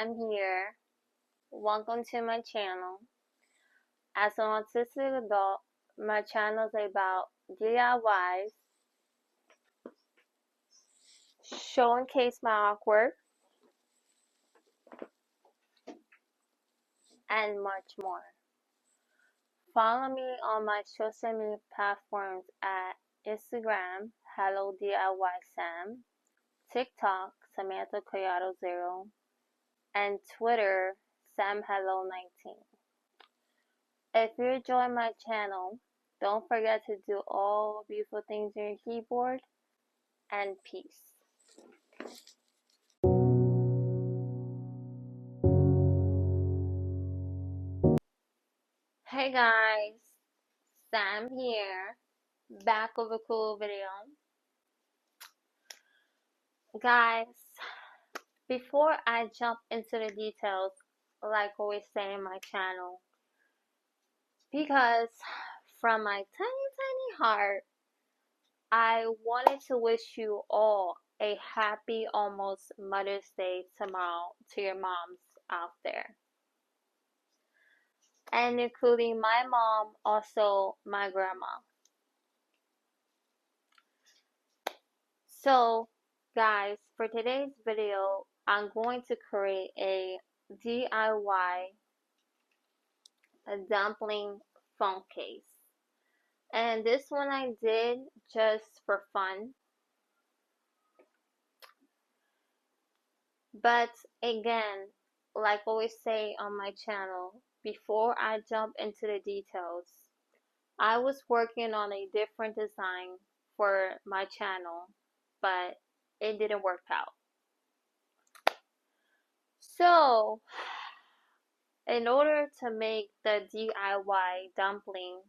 Sam here. Welcome to my channel. As an autistic adult, my channel is about DIYs, showcase my artwork, and much more. Follow me on my social media platforms at Instagram, Hello DIY Sam, TikTok, Samantha Collado 0, and Twitter, SamHello19. If you enjoy my channel, don't forget to do all beautiful things on your keyboard, and peace. Hey guys, Sam here, back with a cool video. Guys, before I jump into the details, like I always say in my channel, because from my tiny heart, I wanted to wish you all a happy almost Mother's Day tomorrow to your moms out there. And including my mom, also my grandma. So guys, for today's video, I'm going to create a DIY dumpling phone case. And this one I did just for fun. But again, like I always say on my channel, before I jump into the details, I was working on a different design for my channel, but it didn't work out. So, in order to make the DIY dumpling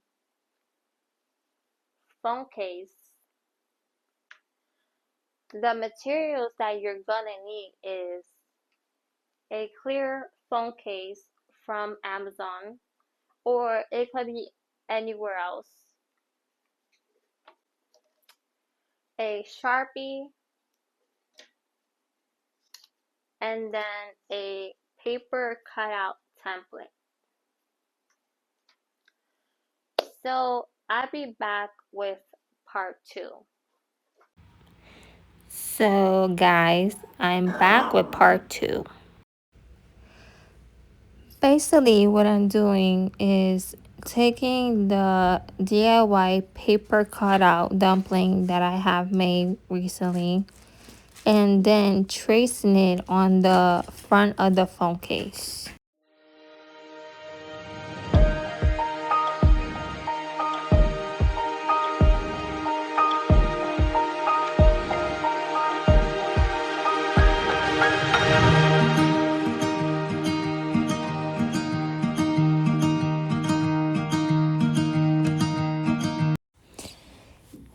phone case, the materials that you're gonna need is a clear phone case from Amazon, or it could be anywhere else, a Sharpie, and then a paper cutout template. So I'll be back with part 2. So guys, I'm back with part 2. Basically what I'm doing is taking the DIY paper cutout dumpling that I have made recently and then tracing it on the front of the phone case.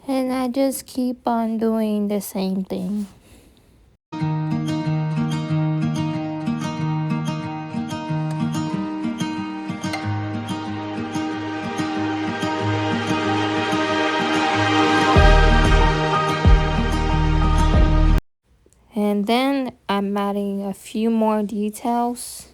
And I just keep on doing the same thing. And then I'm adding a few more details.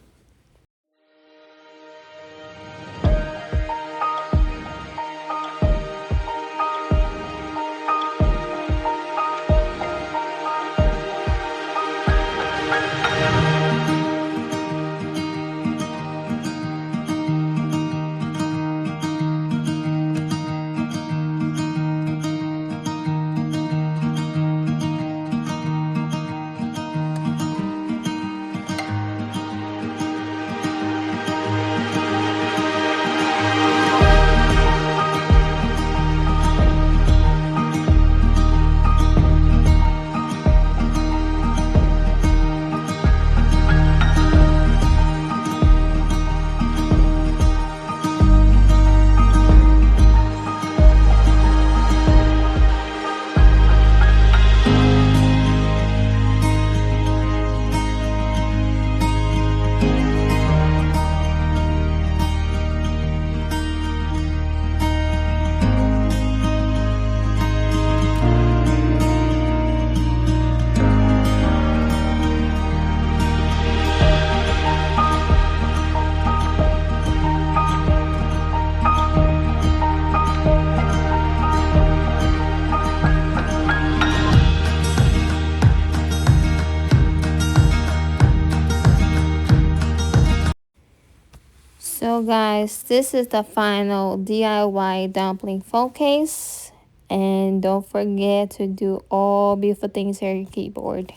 So guys, this is the final DIY dumpling phone case. And don't forget to do all beautiful things here on your keyboard.